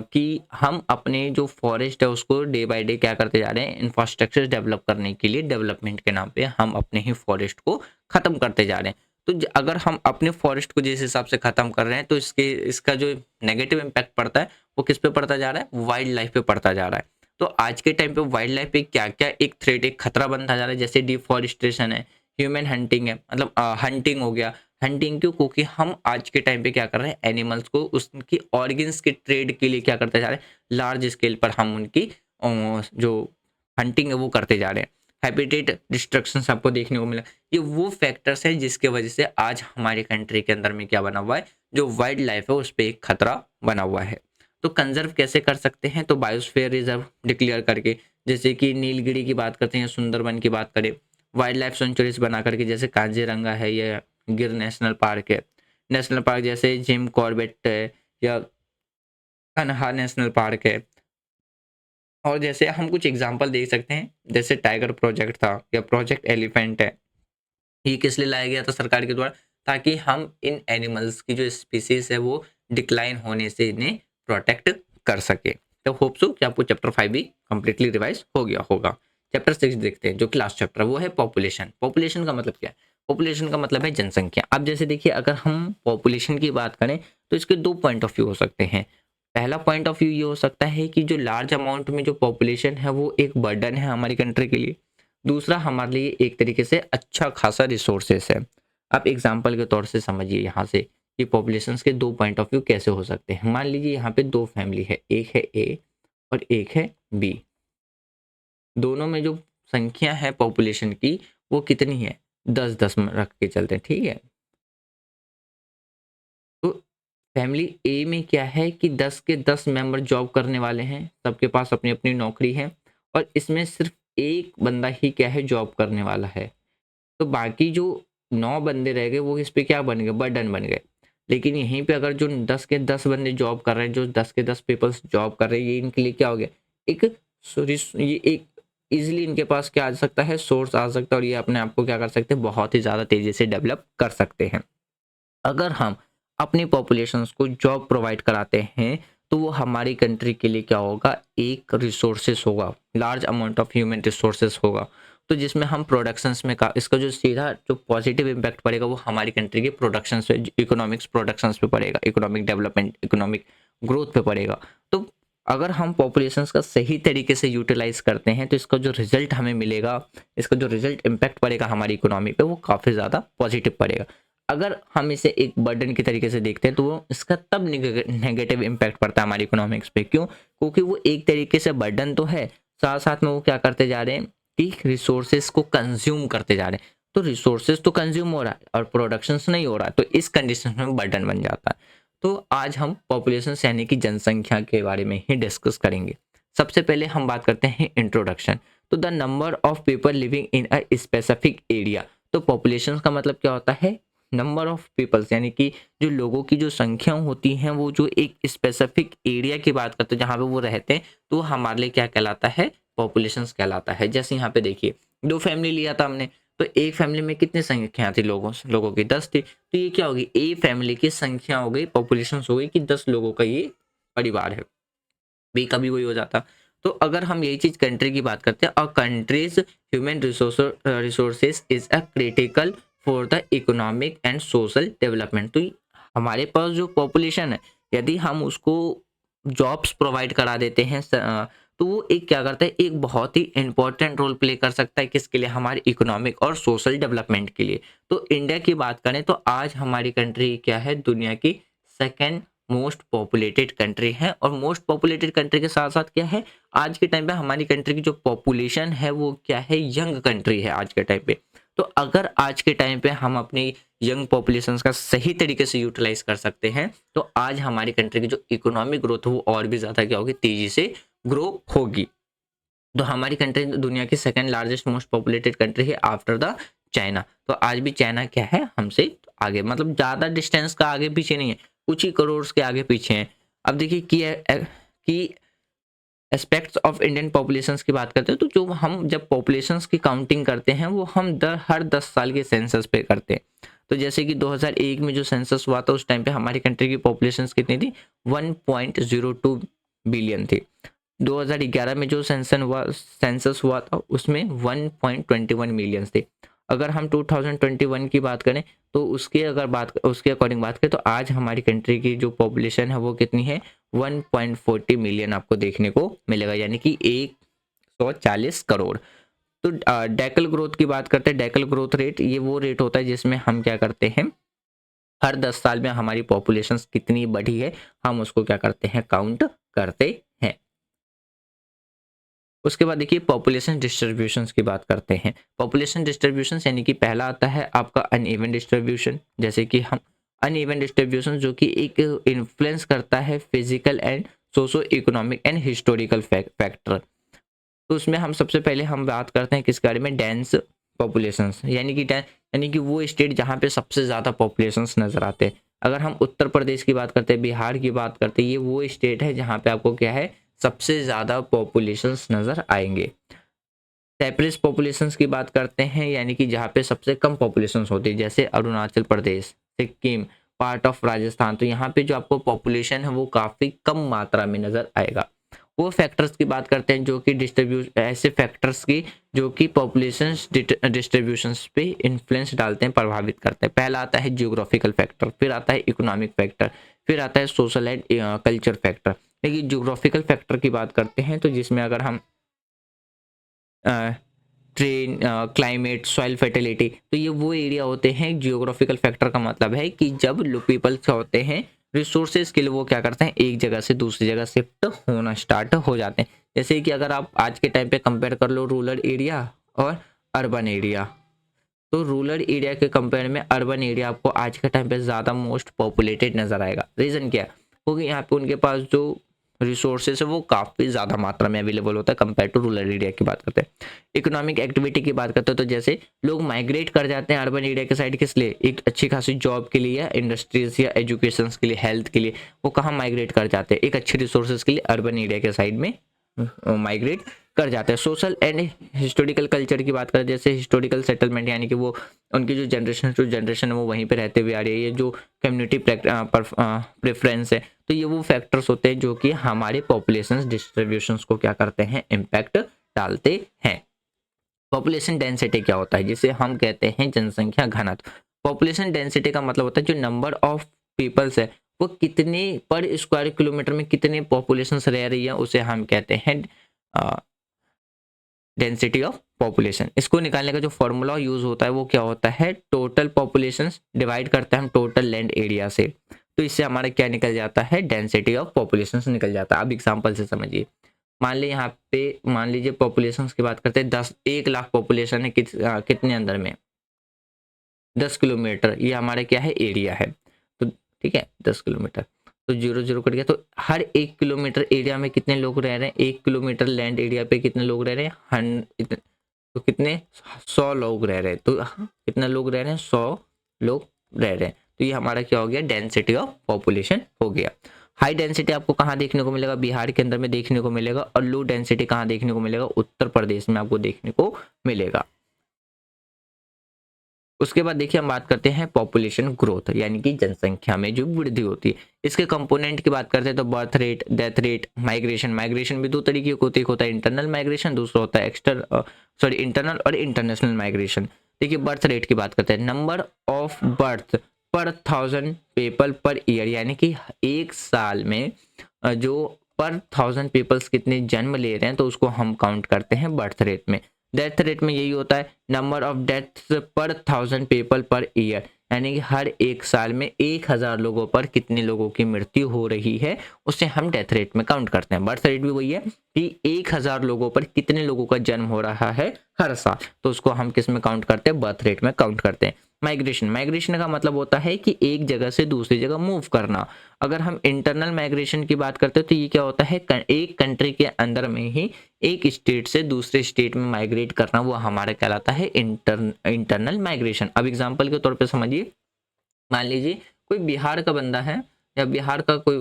कि हम अपने जो फॉरेस्ट है उसको डे बाय डे क्या करते जा रहे हैं? इंफ्रास्ट्रक्चर डेवलप करने के लिए डेवलपमेंट के नाम पे हम अपने ही फॉरेस्ट को खत्म करते जा रहे हैं। तो अगर हम अपने फॉरेस्ट को जिस हिसाब से ख़त्म कर रहे हैं तो इसका जो नेगेटिव इम्पैक्ट पड़ता है वो किस पे पड़ता जा रहा है, वाइल्ड लाइफ पे पड़ता जा रहा है। तो आज के टाइम पे वाइल्ड लाइफ पे क्या क्या एक थ्रेट, एक खतरा बनता जा रहा है, जैसे डिफॉरेस्टेशन है, ह्यूमन हंटिंग है, मतलब हंटिंग हो गया। हंटिंग क्यों? क्योंकि हम आज के टाइम पे क्या कर रहे हैं, एनिमल्स को उसकी ऑर्गन्स के ट्रेड के लिए क्या करते जा रहे हैं, लार्ज स्केल पर हम उनकी जो हंटिंग है वो करते जा रहे हैं। हैबिटेट डिस्ट्रक्शन आपको देखने को मिला। ये वो फैक्टर्स हैं जिसके वजह से आज हमारी कंट्री के अंदर में क्या बना हुआ है, जो वाइल्ड लाइफ है उस पर एक खतरा बना हुआ है। तो कंजर्व कैसे कर सकते हैं? तो बायोस्फीयर रिजर्व डिक्लेयर करके, जैसे कि नीलगिरी की बात करते हैं, सुंदरबन की बात करें, वाइल्ड लाइफ सेंचुरीज बना करके, जैसे काजीरंगा है या गिर नेशनल पार्क है, नेशनल पार्क जैसे जिम कॉर्बेट है या कन्हा नेशनल पार्क है। और जैसे हम कुछ एग्जांपल देख सकते हैं, जैसे टाइगर प्रोजेक्ट था या प्रोजेक्ट एलिफेंट है। ये किस लिए लाया गया था सरकार के द्वारा? ताकि हम इन एनिमल्स की जो स्पीसीज है वो डिक्लाइन होने से इन्हें प्रोटेक्ट कर सके। तो होप सो कि आपको चैप्टर 5 भी कंप्लीटली रिवाइज हो गया होगा। चैप्टर 6 देखते हैं, जो कि लास्ट चैप्टर, वो है पॉपुलेशन। पॉपुलेशन का मतलब क्या है? पॉपुलेशन का मतलब है जनसंख्या। अब जैसे देखिए, अगर हम पॉपुलेशन की बात करें तो इसके दो पॉइंट ऑफ व्यू हो सकते हैं। पहला पॉइंट ऑफ व्यू ये हो सकता है कि जो लार्ज अमाउंट में जो पॉपुलेशन है वो एक बर्डन है हमारी कंट्री के लिए। दूसरा, हमारे लिए एक तरीके से अच्छा खासा रिसोर्सेस है। आप एग्जाम्पल के तौर से समझिए यहाँ से कि पॉपुलेशंस के दो पॉइंट ऑफ व्यू कैसे हो सकते हैं। मान लीजिए यहाँ पे दो फैमिली है, एक है ए और एक है बी। दोनों में जो संख्या है पॉपुलेशन की वो कितनी है, 10-10 में रख के चलते हैं, ठीक है। तो फैमिली ए में क्या है कि 10 के 10 मेंबर जॉब करने वाले हैं, सबके पास अपनी अपनी नौकरी है, और इसमें सिर्फ एक बंदा ही क्या है, जॉब करने वाला है। तो बाकी जो 9 बंदे रह गए वो इस पे क्या बन गए, बर्डन बन गए। लेकिन यहीं पे अगर जो 10 के 10 बंदे जॉब कर रहे हैं, जो 10 के 10 पीपल्स जॉब कर रहे हैं, ये इनके लिए क्या हो गया, एक ये एक ईज़िली इनके पास क्या आ सकता है, सोर्स आ सकता है, और ये अपने आप को क्या कर सकते हैं, बहुत ही ज़्यादा तेज़ी से डेवलप कर सकते हैं। अगर हम अपनी पॉपुलेशंस को जॉब प्रोवाइड कराते हैं तो वो हमारी कंट्री के लिए क्या होगा, एक रिसोर्सेस होगा, large amount of human resources होगा। तो जिसमें हम प्रोडक्शंस में का इसका जो सीधा जो पॉजिटिव इम्पैक्ट पड़ेगा वो हमारी कंट्री के प्रोडक्शंस पे, इकोनॉमिक्स प्रोडक्शंस पे पड़ेगा, इकोनॉमिक डेवलपमेंट, इकोनॉमिक ग्रोथ पे पड़ेगा। तो अगर हम पॉपुलेशंस का सही तरीके से यूटिलाइज करते हैं तो इसका जो रिजल्ट हमें मिलेगा, इसका जो रिजल्ट इम्पैक्ट पड़ेगा हमारी इकोनॉमी पे वो काफ़ी ज़्यादा पॉजिटिव पड़ेगा। अगर हम इसे एक बर्डन की तरीके से देखते हैं तो वो इसका तब नेगेटिव इम्पैक्ट पड़ता है हमारी इकोनॉमिक्स पे। क्यों? क्योंकि वो एक तरीके से बर्डन तो है, साथ साथ में वो क्या करते जा रहे हैं कि रिसोर्सेज को कंज्यूम करते जा रहे हैं। तो रिसोर्सेज तो कंज्यूम हो रहा है और प्रोडक्शंस नहीं हो रहा है, तो इस कंडीशन में बर्डन बन जाता है। तो आज हम पॉपुलेशन यानी कि जनसंख्या के बारे में ही डिस्कस करेंगे। सबसे पहले हम बात करते हैं इंट्रोडक्शन। तो the number of people living in a specific area. तो पॉपुलेशन का मतलब क्या होता है, नंबर ऑफ पीपल्स, यानी कि जो लोगों की जो संख्या होती हैं वो जो एक स्पेसिफिक एरिया की बात करते हैं जहाँ पे वो रहते हैं, तो वो हमारे लिए क्या कहलाता है, पॉपुलेशंस कहलाता है। जैसे यहाँ पे देखिए, दो फैमिली लिया था हमने, तो एक फैमिली में कितनी संख्या थी लोगों की, 10 थी। तो ये क्या होगी, ए फैमिली की संख्या हो गई, पॉपुलेशन हो गई कि 10 लोगों का ये परिवार है। बी का भी वही हो जाता। तो अगर हम यही चीज कंट्री की बात करते हैं, और countries human resources is a critical for the economic and social development. तो हमारे पास जो पॉपुलेशन है, यदि हम उसको जॉब्स प्रोवाइड करा देते हैं तो वो एक क्या करता है, एक बहुत ही इंपॉर्टेंट रोल प्ले कर सकता है, किसके लिए, हमारे इकोनॉमिक और सोशल डेवलपमेंट के लिए। तो इंडिया की बात करें तो आज हमारी कंट्री क्या है, दुनिया की सेकेंड मोस्ट पॉपुलेटेड कंट्री है। और मोस्ट पॉपुलेटेड कंट्री के साथ साथ क्या है, आज के टाइम पे हमारी कंट्री की जो पॉपुलेशन है वो क्या है, यंग कंट्री है आज के टाइम पे। तो अगर आज के टाइम पे हम अपनी यंग पॉपुलेशन का सही तरीके से यूटिलाइज कर सकते हैं तो आज हमारी कंट्री की जो इकोनॉमिक ग्रोथ है वो और भी ज़्यादा क्या होगी, तेज़ी से ग्रो होगी। तो हमारी कंट्री दुनिया की second largest most populated country है आफ्टर द चाइना। तो आज भी चाइना क्या है, हमसे आगे, मतलब ज़्यादा डिस्टेंस का आगे पीछे नहीं है, कुछ ही करोड़ के आगे पीछे हैं। अब देखिए कि एस्पेक्ट्स ऑफ इंडियन पॉपुलेशंस की बात करते हैं, तो जो हम जब पॉपुलेशंस की काउंटिंग करते हैं वो हम हर 10 साल के सेंसस पे करते हैं। तो जैसे कि 2001 में जो सेंसस हुआ था उस टाइम पे हमारी कंट्री की पॉपुलेशंस कितनी थी, 1.02 बिलियन थी। 2011 में जो सेंसस हुआ था उसमें 1.21 मिलियन थे। अगर हम 2021 की बात करें तो उसके अकॉर्डिंग बात करें तो आज हमारी कंट्री की जो पॉपुलेशन है वो कितनी है, 1.40 मिलियन आपको देखने को मिलेगा, यानी कि 140 करोड़। तो डेकल ग्रोथ की बात करते हैं, डेकल ग्रोथ रेट ये वो रेट होता है जिसमें हम क्या करते हैं, हर 10 साल में हमारी पॉपुलेशन कितनी बढ़ी है हम उसको क्या करते हैं, काउंट करते हैं। उसके बाद देखिए पॉपुलेशन डिस्ट्रीब्यूशंस की बात करते हैं। पॉपुलेशन डिस्ट्रीब्यूशंस यानी कि पहला आता है आपका अनइवन डिस्ट्रीब्यूशन, जैसे कि हम अनइवन डिस्ट्रीब्यूशन जो कि एक इन्फ्लुएंस करता है physical and socio economic and historical factor. तो उसमें हम सबसे पहले हम बात करते हैं किस बारे में, डेंस पॉपुलेशंस, यानी कि वो स्टेट जहाँ पे सबसे ज़्यादा पॉपुलेशंस नज़र आते हैं। अगर हम उत्तर प्रदेश की बात करते हैं, बिहार की बात करते हैं, ये वो स्टेट है जहाँ पे आपको क्या है, सबसे ज़्यादा पॉपुलेशंस नज़र आएंगे। सेपरेट पॉपुलेशंस की बात करते हैं, यानी कि जहाँ पे सबसे कम पॉपुलेशंस होती है, जैसे अरुणाचल प्रदेश, सिक्किम, पार्ट ऑफ राजस्थान। तो यहाँ पे जो आपको पॉपुलेशन है वो काफ़ी कम मात्रा में नज़र आएगा। वो फैक्टर्स की बात करते हैं जो कि ऐसे फैक्टर्स की जो कि पॉपुलेशन डिस्ट्रीब्यूशंस पे इन्फ्लुएंस डालते हैं, प्रभावित करते हैं। पहला आता है जियोग्राफिकल फैक्टर, फिर आता है इकोनॉमिक फैक्टर, फिर आता है सोशल एंड कल्चर फैक्टर। देखिए जियोग्राफिकल फैक्टर की बात करते हैं तो जिसमें अगर हम ट्रेन, क्लाइमेट, सॉइल फर्टिलिटी, तो ये वो एरिया होते हैं। जियोग्राफिकल फैक्टर का मतलब है कि जब पीपल्स होते हैं रिसोर्सेज के लिए वो क्या करते हैं, एक जगह से दूसरी जगह शिफ्ट होना स्टार्ट हो जाते हैं। जैसे कि अगर आप आज के टाइम पे कंपेयर कर लो रूरल एरिया और अर्बन एरिया, तो रूरल एरिया के कंपेयर में अर्बन एरिया आपको आज के टाइम पे ज़्यादा मोस्ट पॉपुलेटेड नज़र आएगा। रीज़न क्या है, क्योंकि यहाँ पे उनके पास जो रिसोर्सेज है वो काफ़ी ज़्यादा मात्रा में अवेलेबल होता है कंपेयर टू रूरल एरिया की बात करते हैं। इकोनॉमिक एक्टिविटी की बात करते हैं तो जैसे लोग माइग्रेट कर जाते हैं अर्बन एरिया के साइड, किस लिए, एक अच्छी खासी जॉब के लिए या इंडस्ट्रीज या एजुकेशन के लिए, हेल्थ के लिए, वो कहाँ माइग्रेट कर जाते हैं, एक अच्छे रिसोर्सेज के लिए अर्बन एरिया के साइड में माइग्रेट कर जाते हैं। सोशल एंड हिस्टोरिकल कल्चर की बात करें, जैसे हिस्टोरिकल सेटलमेंट, यानी कि वो उनकी जो जनरेशन टू जनरेशन है वो वहीं पे रहते हुए आ रही है, ये जो कम्युनिटी प्रेफरेंस है, तो ये वो फैक्टर्स होते हैं जो कि हमारे पॉपुलेशन डिस्ट्रीब्यूशंस को क्या करते हैं, इम्पैक्ट डालते हैं। पॉपुलेशन डेंसिटी क्या होता है, जिसे हम कहते हैं जनसंख्या घनत्व। पॉपुलेशन डेंसिटी का मतलब होता है जो नंबर ऑफ पीपल्स है वो कितने पर स्क्वायर किलोमीटर में कितने पॉपुलेशन रह रही है, उसे हम कहते हैं डेंसिटी ऑफ पॉपुलेशन। इसको निकालने का जो फॉर्मूला यूज होता है वो क्या होता है, टोटल पॉपुलेशन डिवाइड करते हैं हम टोटल लैंड एरिया से, तो इससे हमारा क्या निकल जाता है, डेंसिटी ऑफ पॉपुलेशन निकल जाता है। अब एग्जांपल से समझिए, मान लीजिए पॉपुलेशन की बात करते हैं, 1 लाख पॉपुलेशन है कितने अंदर में, 10 किलोमीटर, ये हमारा क्या है, एरिया है। तो ठीक है 10 किलोमीटर, तो 0 0 कट गया, तो हर 1 किलोमीटर एरिया में कितने लोग रह रहे हैं, 1 किलोमीटर लैंड एरिया पे कितने लोग रह रहे हैं, तो कितने, 100 लोग रह रहे हैं। तो कितने लोग रह रहे हैं, 100 लोग रह रहे हैं। तो ये हमारा क्या हो गया, डेंसिटी ऑफ पॉपुलेशन हो गया। हाई डेंसिटी आपको कहाँ देखने को मिलेगा, बिहार के अंदर में देखने को मिलेगा, और लो डेंसिटी कहाँ देखने को मिलेगा, उत्तर प्रदेश में आपको देखने को मिलेगा। उसके बाद देखिए हम बात करते हैं पॉपुलेशन ग्रोथ, यानी कि जनसंख्या में जो वृद्धि होती है। इसके कंपोनेंट की बात करते हैं तो birth rate, death rate, migration. Migration भी दो तरीके के होते हैं, एक होता है इंटरनल माइग्रेशन, दूसरा होता है इंटरनल और इंटरनेशनल माइग्रेशन। देखिए बर्थ रेट की बात करते हैं, नंबर ऑफ बर्थ पर 1000 पीपल पर ईयर, यानी कि एक साल में जो पर 1000 पीपल्स कितने जन्म ले रहे हैं तो उसको हम काउंट करते हैं बर्थ रेट में। डेथ रेट में यही होता है, नंबर ऑफ डेथ्स पर 1000 पीपल पर ईयर, यानी कि हर एक साल में 1000 लोगों पर कितने लोगों की मृत्यु हो रही है, उसे हम डेथ रेट में काउंट करते हैं। बर्थ रेट भी वही है कि 1000 लोगों पर कितने लोगों का जन्म हो रहा है हर साल, तो उसको हम किस में काउंट करते हैं, बर्थ रेट में काउंट करते हैं। माइग्रेशन का मतलब होता है कि एक जगह से दूसरी जगह मूव करना। अगर हम इंटरनल माइग्रेशन की बात करते हैं तो ये क्या होता है, एक कंट्री के अंदर में ही एक स्टेट से दूसरे स्टेट में माइग्रेट करना, वो हमारा कहलाता है इंटरनल माइग्रेशन। अब एग्जांपल के तौर पे समझिए, मान लीजिए कोई बिहार का बंदा है या बिहार का कोई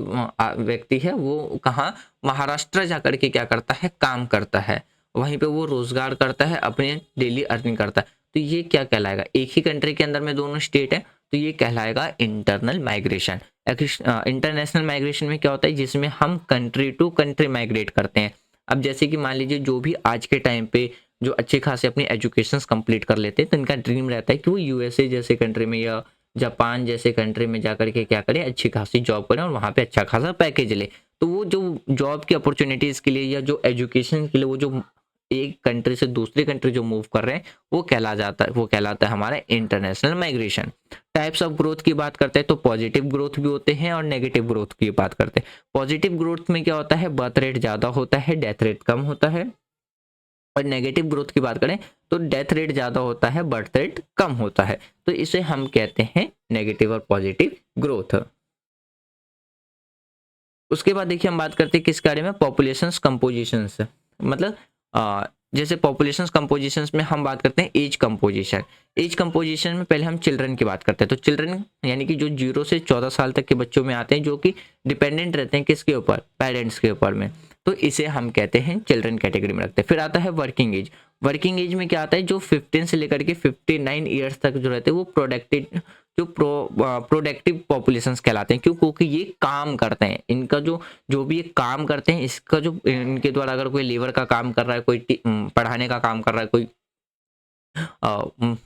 व्यक्ति है, वो कहाँ, महाराष्ट्र जाकर के क्या करता है, काम करता है, वहीं पे वो रोजगार करता है, अपने डेली अर्निंग करता है, तो ये क्या कहलाएगा, एक ही कंट्री के अंदर में दोनों स्टेट है, तो ये कहलाएगा इंटरनल माइग्रेशन। इंटरनेशनल माइग्रेशन में क्या होता है, जिसमें हम कंट्री टू कंट्री माइग्रेट करते हैं। अब जैसे कि मान लीजिए जो भी आज के टाइम पे जो अच्छे खासे अपनी एजुकेशंस कंप्लीट कर लेते हैं, तो इनका ड्रीम रहता है कि वो यूएसए जैसे कंट्री में या जापान जैसे कंट्री में जाकर के क्या करें, अच्छी खासी जॉब करें और वहाँ पे अच्छा खासा पैकेज ले। तो वो जो जॉब की अपॉर्चुनिटीज़ के लिए या जो एजुकेशन के लिए वो जो एक कंट्री से दूसरी कंट्री जो मूव कर रहे हैं, वो कहलाता है हमारा international migration. Types of growth की बात करते हैं तो पॉजिटिव ग्रोथ भी होते हैं और नेगेटिव ग्रोथ की बात करते हैं। पॉजिटिव ग्रोथ में क्या होता है, बर्थ रेट ज़्यादा होता है, डेथ रेट कम होता है। और नेगेटिव ग्रोथ की बात करें तो डेथ रेट ज़्यादा होता है, बर्थ रेट कम होता है। तो इसे हम कहते हैं नेगेटिव और पॉजिटिव ग्रोथ। उसके बाद देखिए हम बात करते हैं किस बारे में, पॉपुलेशंस कंपोजिशंस। मतलब जैसे पॉपुलेशंस कंपोजिशंस में हम बात करते हैं एज कंपोजिशन। एज कंपोजिशन में पहले हम चिल्ड्रन की बात करते हैं। तो चिल्ड्रन यानी कि जो 0 से 14 साल तक के बच्चों में आते हैं, जो कि डिपेंडेंट रहते हैं किसके ऊपर, पेरेंट्स के ऊपर में। तो इसे हम कहते हैं चिल्ड्रन कैटेगरी में रखते हैं। फिर आता है वर्किंग एज। वर्किंग एज में क्या आता है, जो 15 से लेकर के 59 ईयर्स तक जो रहते हैं वो प्रोडक्टिव पॉपुलेशंस कहलाते हैं। क्यों? क्योंकि ये काम करते हैं, इनका जो भी ये काम करते हैं, इसका जो इनके द्वारा अगर कोई लेबर का काम कर रहा है, कोई पढ़ाने का काम कर रहा है, कोई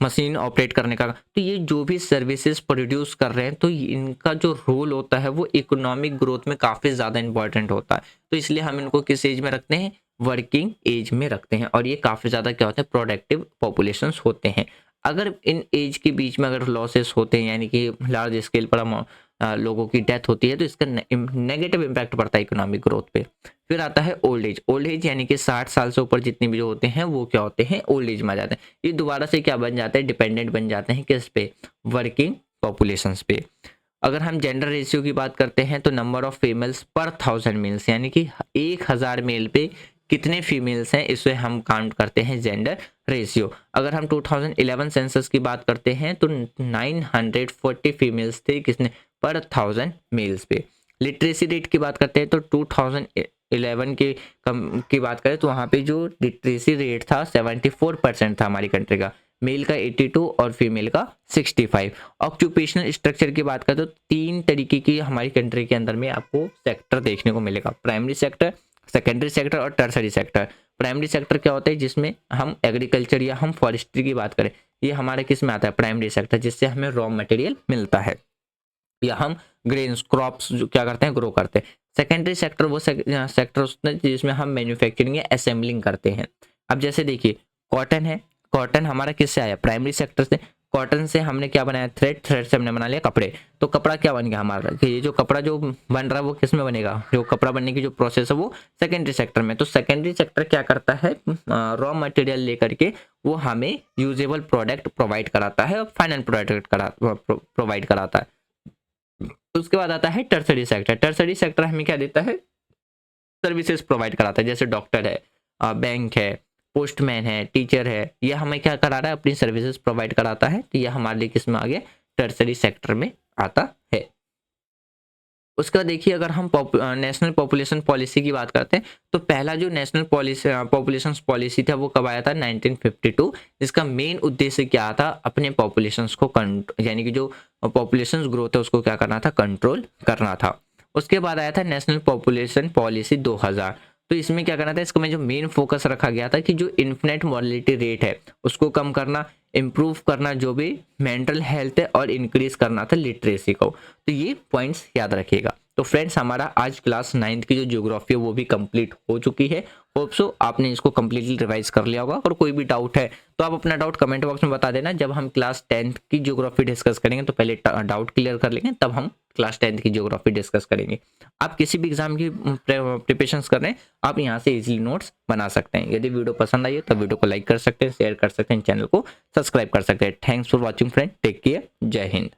मशीन ऑपरेट करने का, तो ये जो भी सर्विसेज प्रोड्यूस कर रहे हैं, तो इनका जो रोल होता है वो इकोनॉमिक ग्रोथ में काफ़ी ज़्यादा इंपॉर्टेंट होता है। तो इसलिए हम इनको किस एज में रखते हैं, वर्किंग एज में रखते हैं। और ये काफ़ी ज़्यादा क्या होता है, प्रोडक्टिव पॉपुलेशंस होते हैं। अगर इन एज के बीच में अगर लॉसेस होते हैं, यानी कि लार्ज स्केल पर लोगों की डेथ होती है, तो इसका नेगेटिव इम्पैक्ट पड़ता है इकोनॉमिक ग्रोथ पे। फिर आता है ओल्ड एज। ओल्ड एज यानी कि 60 साल से ऊपर जितने भी जो होते हैं वो क्या होते हैं, ओल्ड एज में आ जाते हैं। ये दोबारा से क्या बन जाते हैं, डिपेंडेंट बन जाते हैं किस पे, वर्किंग पॉपुलेशंस पे। अगर हम जेंडर रेशियो की बात करते हैं तो नंबर ऑफ फीमेल्स पर 1000 मेल्स, यानी कि 1000 मेल पे कितने फीमेल्स हैं, इसे हम काउंट करते हैं जेंडर रेशियो। अगर हम 2011 सेंसस की बात करते हैं तो 940 फीमेल्स थे किसने, पर 1000 मेल्स पे। लिटरेसी रेट की बात करते हैं तो 2011 की बात करें तो वहाँ पे जो लिटरेसी रेट था 74% था हमारी कंट्री का, मेल का 82 और फीमेल का 65। ऑक्यूपेशनल स्ट्रक्चर की बात करें तो 3 तरीके की हमारी कंट्री के अंदर में आपको सेक्टर देखने को मिलेगा, प्राइमरी सेक्टर, सेकेंडरी सेक्टर और टर्सरी सेक्टर। प्राइमरी सेक्टर क्या होता है, जिसमें हम एग्रीकल्चर या हम फॉरेस्ट्री की बात करें, ये हमारे किस में आता है, प्राइमरी सेक्टर, जिससे हमें रॉ मटेरियल मिलता है या हम ग्रेन्स क्रॉप्स जो क्या करते हैं, ग्रो करते हैं। सेकेंडरी सेक्टर वो सेक्टर होता है जिसमें हम मैन्युफैक्चरिंग या असेंबलिंग करते हैं। अब जैसे देखिए कॉटन है, कॉटन हमारा किससे आया, प्राइमरी सेक्टर से। कॉटन से हमने क्या बनाया, थ्रेड, थ्रेड से हमने बना लिया कपड़े। तो कपड़ा क्या बन गया हमारा, कि ये जो कपड़ा जो बन रहा है वो किस में बनेगा, जो कपड़ा बनने की जो प्रोसेस है वो सेकेंडरी सेक्टर में। तो सेकेंडरी सेक्टर क्या करता है, रॉ मटेरियल लेकर के वो हमें यूजेबल प्रोडक्ट प्रोवाइड कराता है और फाइनल प्रोडक्ट प्रोवाइड कराता है। उसके बाद आता है टर्सरी सेक्टर। टर्सरी सेक्टर हमें क्या देता है, सर्विसेज प्रोवाइड कराता है। जैसे डॉक्टर है, बैंक है, पोस्टमैन है, टीचर है, यह हमें क्या करा रहा है, अपनी सर्विसेज प्रोवाइड कराता है। तो यह हमारे लिए किस में आ गया, टर्सरी सेक्टर में आता है। उसके बाद देखिए अगर हम नेशनल पॉपुलेशन पॉलिसी की बात करते हैं तो पहला जो नेशनल पॉपुलेशन पॉलिसी था वो कब आया था, 1952। जिसका मेन उद्देश्य क्या था, अपने पॉपुलेशंस को यानी कि जो पॉपुलेशन ग्रोथ है उसको क्या करना था, कंट्रोल करना था। उसके बाद आया था नेशनल पॉपुलेशन पॉलिसी 2000। तो इसमें क्या करना था, इसको में जो मेन फोकस रखा गया था कि जो इन्फेंट मॉर्टेलिटी रेट है उसको कम करना, इम्प्रूव करना जो भी मेंटल हेल्थ है, और इंक्रीज करना था लिटरेसी को। तो ये पॉइंट्स याद रखिएगा। तो फ्रेंड्स हमारा आज क्लास 9th की जो ज्योग्राफी है वो भी कंप्लीट हो चुकी है। होप सो आपने इसको कंप्लीटली रिवाइज कर लिया होगा। और कोई भी डाउट है तो आप अपना डाउट कमेंट बॉक्स में बता देना। जब हम क्लास 10th की ज्योग्राफी डिस्कस करेंगे तो पहले डाउट क्लियर कर लेंगे, तब हम क्लास 10th की ज्योग्राफी डिस्कस करेंगे। आप किसी भी एग्जाम की प्रिपरेशन कर रहे हैं, आप यहाँ से इजीली नोट्स बना सकते हैं। यदि वीडियो पसंद आई है तो वीडियो को लाइक कर सकते हैं, शेयर कर सकते हैं, चैनल को सब्सक्राइब कर सकते हैं। Thanks for watching friend, take care, जय हिंद।